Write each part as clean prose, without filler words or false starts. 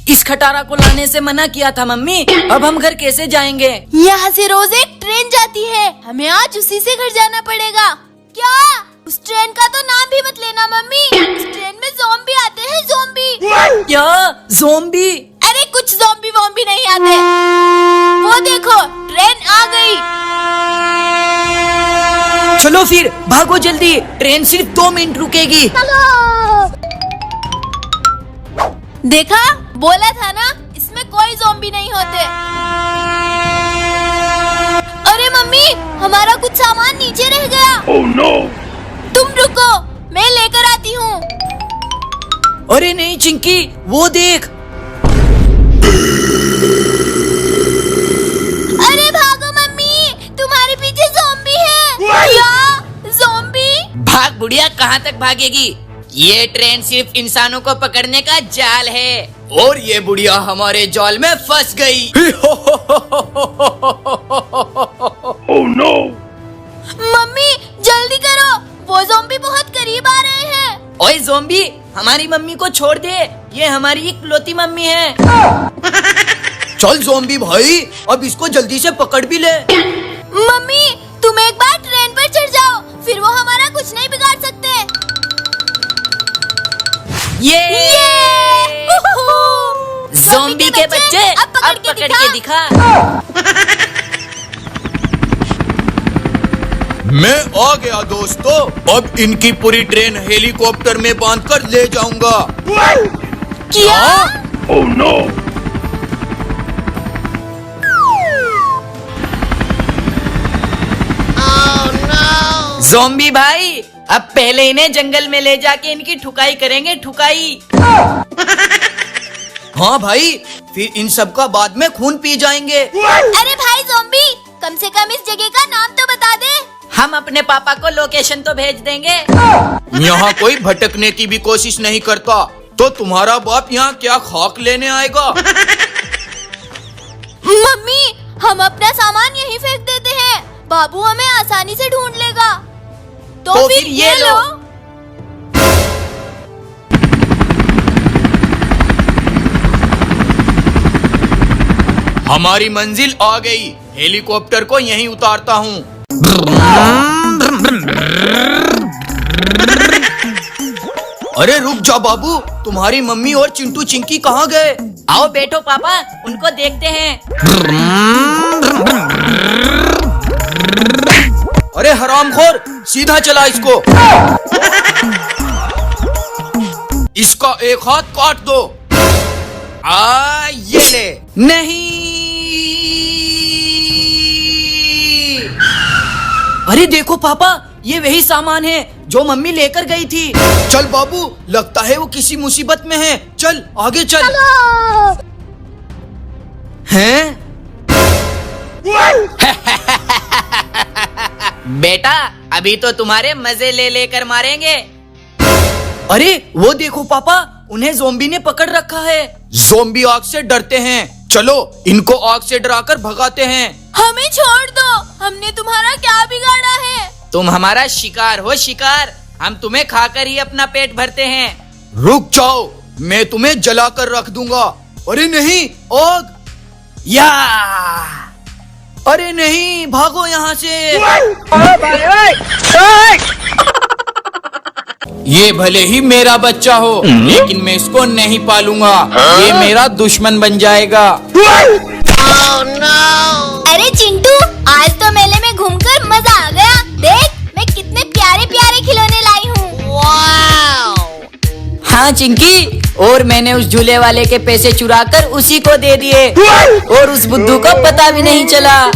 इस खटारा को लाने से मना किया था मम्मी। अब हम घर कैसे जाएंगे? यहाँ से रोज एक ट्रेन जाती है, हमें आज उसी से घर जाना पड़ेगा। क्या? उस ट्रेन का तो नाम भी मत लेना मम्मी। उस ट्रेन में ज़ॉम्बी आते हैं, ज़ॉम्बी। क्या ज़ॉम्बी? अरे कुछ ज़ॉम्बी वॉम्बी नहीं आते। वो देखो ट्रेन आ गई। चलो फिर भागो जल्दी, ट्रेन सिर्फ 2 मिनट रुकेगी। देखा, बोला था ना इसमें कोई ज़ॉम्बी नहीं होते। अरे मम्मी, हमारा कुछ सामान नीचे रह गया। Oh no! तुम रुको, मैं लेकर आती हूँ। अरे नहीं चिंकी, वो देख। अरे भागो मम्मी, तुम्हारे पीछे ज़ॉम्बी है। क्या? ज़ॉम्बी? भाग बुढ़िया, कहाँ तक भागेगी? ये ट्रेन सिर्फ इंसानों को पकड़ने का जाल है और ये बुढ़िया हमारे जाल में फंस गई। Oh no! मम्मी जल्दी करो, वो ज़ॉम्बी बहुत करीब आ रहे हैं। ओए ज़ॉम्बी, हमारी मम्मी को छोड़ दे, ये हमारी इकलौती मम्मी है। चल ज़ॉम्बी भाई, अब इसको जल्दी से पकड़ भी ले। मम्मी तुम एक बार ट्रेन पर चढ़ जाओ, फिर वो हमारा कुछ नहीं बिगाड़ सकते। ये ज़ॉम्बी के बच्चे अब पकड़ के दिखा। मैं आ गया दोस्तों, अब इनकी पूरी ट्रेन हेलीकॉप्टर में बांधकर ले जाऊंगा। क्या? Oh no! ज़ॉम्बी भाई, अब पहले इन्हें जंगल में ले जाके इनकी ठुकाई करेंगे, ठुकाई। हाँ भाई, फिर इन सब का बाद में खून पी जाएंगे। अरे भाई ज़ॉम्बी, कम से कम इस जगह का नाम तो बता दे। हम अपने पापा को लोकेशन तो भेज देंगे। यहाँ कोई भटकने की भी कोशिश नहीं करता, तो तुम्हारा बाप यहाँ क्या खाक लेने आएगा? मम्मी हम अपना सामान यहीं फेंक देते हैं, बाबू हमें आसानी से ढूंढ लेगा। तो फिर ये लो। हमारी मंजिल आ गई, हेलीकॉप्टर को यहीं उतारता हूँ। अरे रुक जा बाबू, तुम्हारी मम्मी और चिंटू चिंकी कहाँ गए? आओ बैठो पापा, उनको देखते हैं। अरे हरामखोर, सीधा चला इसको। इसका एक हाथ काट दो। ये ले। नहीं, अरे देखो पापा, ये वही सामान है जो मम्मी लेकर गई थी। चल बाबू, लगता है वो किसी मुसीबत में है, चल आगे चल। हैं? बेटा, अभी तो तुम्हारे मजे ले लेकर मारेंगे। अरे वो देखो पापा, उन्हें ज़ॉम्बी ने पकड़ रखा है। ज़ॉम्बी आग से डरते हैं, चलो इनको आग से डराकर भगाते हैं। हमें छोड़ दो, हमने तुम्हारा क्या बिगाड़ा है? तुम हमारा शिकार हो, शिकार। हम तुम्हें खाकर ही अपना पेट भरते हैं। रुक जाओ, मैं तुम्हें जलाकर रख दूंगा। अरे नहीं, आग! या! अरे नहीं, भागो यहाँ से। ये भले ही मेरा बच्चा हो, लेकिन मैं इसको नहीं पालूंगा। ये मेरा दुश्मन बन जाएगा। अरे चिंटू, आज तो मेले में घूमकर मजा आ गया। देख, मैं कितने प्यारे प्यारे खिलौने लाई हूँ। हाँ चिंकी, और मैंने उस झूले वाले के पैसे चुराकर उसी को दे दिए और उस बुद्धू को पता भी नहीं चला।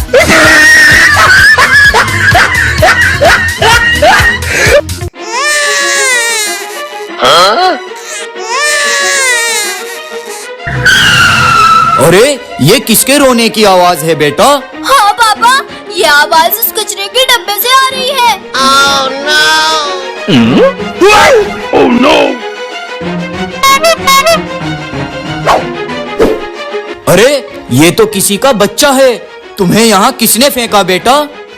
अरे ये किसके रोने की आवाज है बेटा? हाँ पापा, ये आवाज उस कचरे के डब्बे से आ रही है। Oh no! अरे ये तो किसी का बच्चा है, तुम्हें यहाँ किसने फेंका बेटा?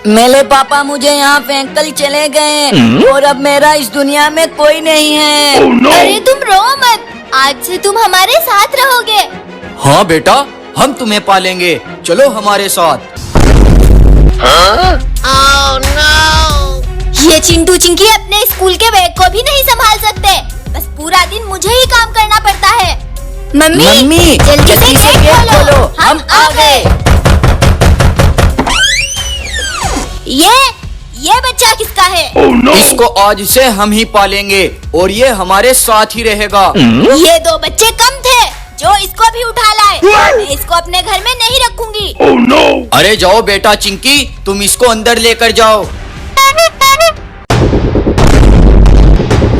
मेरे पापा मुझे यहाँ फेंक कर चले गए और अब मेरा इस दुनिया में कोई नहीं है। Oh no! अरे तुम रो मत, आज से तुम हमारे साथ रहोगे। हाँ बेटा, हम तुम्हें पालेंगे, चलो हमारे साथ। ये चिंटू चिंकी अपने स्कूल के बैग को भी नहीं संभाल सकते। बस पूरा दिन मुझे ही काम करना पड़ता है। मम्मी, जल्दी से गेट खोलो, हम आ गए। ये बच्चा किसका है? Oh no! इसको आज से हम ही पालेंगे और ये हमारे साथ ही रहेगा। ये 2 बच्चे कम थे जो इसको भी उठा लाए। मैं इसको अपने घर में नहीं रखूंगी। Oh no! अरे जाओ बेटा चिंकी, तुम इसको अंदर लेकर जाओ।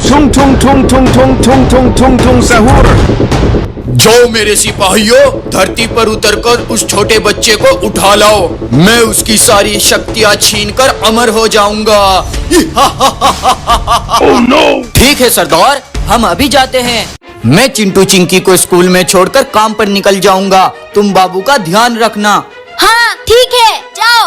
Tung tung tung tung tung tung tung tung tung सहूर। जाओ मेरे सिपाहियों, धरती पर उतरकर उस छोटे बच्चे को उठा लाओ। मैं उसकी सारी शक्तियाँ छीनकर अमर हो जाऊंगा। Oh no! ठीक है सरदार, हम अभी जाते हैं। मैं चिंटू चिंकी को स्कूल में छोड़कर काम पर निकल जाऊंगा। तुम बाबू का ध्यान रखना। हाँ ठीक है, जाओ।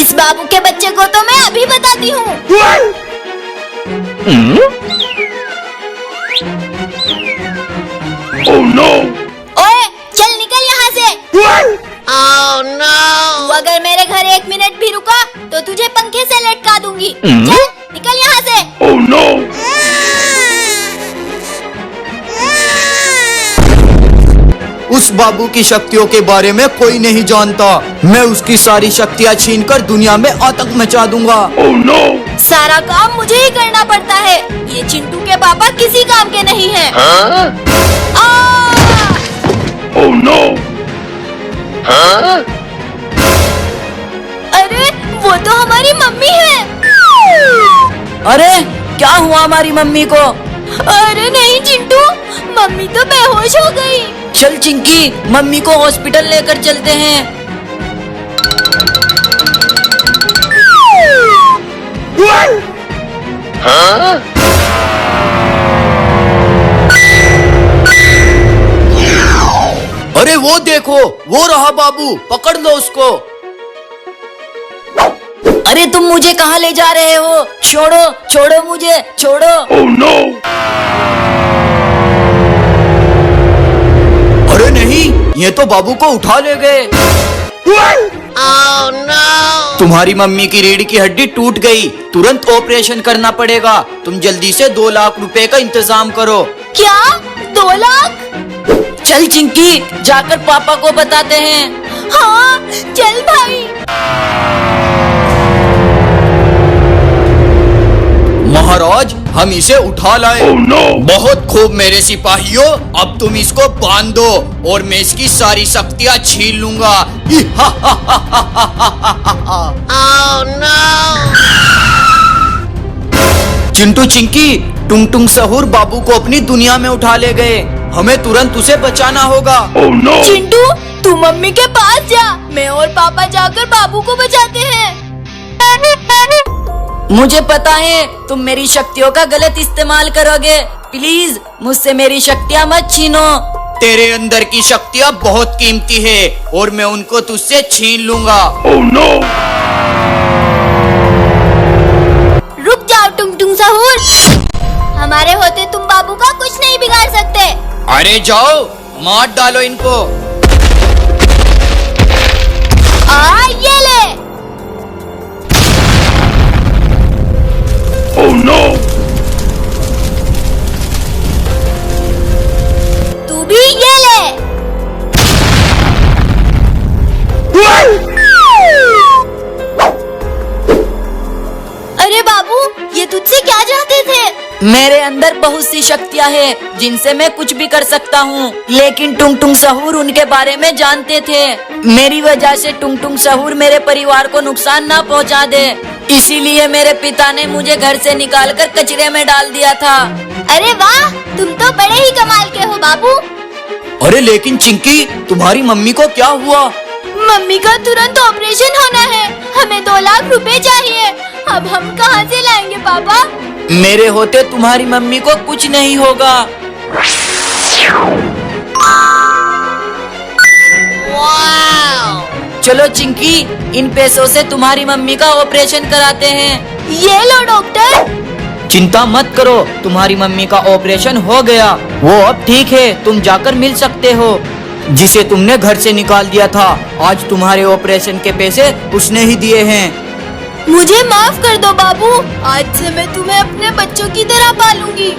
इस बाबू के बच्चे को तो मैं अभी बताती हूँ। Oh no! ओए, चल निकल यहाँ से। Oh no! तू अगर मेरे घर 1 मिनट भी रुका तो तुझे पंखे से लटका दूंगी। चल निकल यहाँ से। Oh no! उस बाबू की शक्तियों के बारे में कोई नहीं जानता। मैं उसकी सारी शक्तियाँ छीनकर दुनिया में आतंक मचा दूंगा। Oh no! सारा काम मुझे ही करना पड़ता है। ये चिंटू के पापा किसी काम के नहीं हैं। Oh no! अरे वो तो हमारी मम्मी है। अरे क्या हुआ हमारी मम्मी को? अरे नहीं चिंटू, मम्मी तो बेहोश हो गई। चल चिंकी, मम्मी को हॉस्पिटल लेकर चलते हैं। अरे वो देखो, वो रहा बाबू, पकड़ लो उसको। अरे तुम मुझे कहाँ ले जा रहे हो? छोड़ो छोड़ो मुझे, छोड़ो। Oh no! अरे नहीं, ये तो बाबू को उठा ले गए। Oh no! तुम्हारी मम्मी की रीढ़ की हड्डी टूट गई, तुरंत ऑपरेशन करना पड़ेगा। तुम जल्दी से 2 लाख रुपए का इंतजाम करो। क्या? 2 लाख? चल चिंकी, जाकर पापा को बताते हैं। हाँ चल भाई। महाराज, हम इसे उठा लाए। Oh no! बहुत खूब मेरे सिपाहियों, अब तुम इसको बांध दो और मैं इसकी सारी शक्तियाँ छीन लूंगा। Oh no! चिंटू चिंकी, टुंग टुंग सहूर बाबू को अपनी दुनिया में उठा ले गए। हमें तुरंत उसे बचाना होगा। Oh no! चिंटू, तू मम्मी के पास जा, मैं और पापा जाकर बाबू को बचाते हैं। मुझे पता है तुम मेरी शक्तियों का गलत इस्तेमाल करोगे। प्लीज मुझसे मेरी शक्तियाँ मत छीनो। तेरे अंदर की शक्तियाँ बहुत कीमती है और मैं उनको तुझसे छीन लूंगा। Oh no! रुक जाओ टुंग टुंग सहूर, हमारे होते तुम बाबू का कुछ नहीं बिगाड़ सकते। अरे जाओ, मार डालो इनको। ये ले। Oh no! तू भी ये ले। अरे बाबू, ये तुझसे क्या चाहते थे? मेरे अंदर बहुत सी शक्तियाँ हैं जिनसे मैं कुछ भी कर सकता हूँ, लेकिन टुंग टुंग सहूर उनके बारे में जानते थे। मेरी वजह से टुंग टुंग सहूर मेरे परिवार को नुकसान ना पहुँचा दे, इसीलिए मेरे पिता ने मुझे घर से निकालकर कचरे में डाल दिया था। अरे वाह, तुम तो बड़े ही कमाल के हो बाबू। अरे लेकिन चिंकी, तुम्हारी मम्मी को क्या हुआ? मम्मी का तुरंत ऑपरेशन होना है, हमें 2 लाख रुपए चाहिए। अब हम कहाँ से लाएंगे पापा? मेरे होते तुम्हारी मम्मी को कुछ नहीं होगा। चलो चिंकी, इन पैसों से तुम्हारी मम्मी का ऑपरेशन कराते हैं। ये लो डॉक्टर। चिंता मत करो, तुम्हारी मम्मी का ऑपरेशन हो गया, वो अब ठीक है, तुम जाकर मिल सकते हो। जिसे तुमने घर से निकाल दिया था, आज तुम्हारे ऑपरेशन के पैसे उसने ही दिए हैं। मुझे माफ कर दो बाबू, आज से मैं तुम्हें अपने बच्चों की तरह पालूंगी।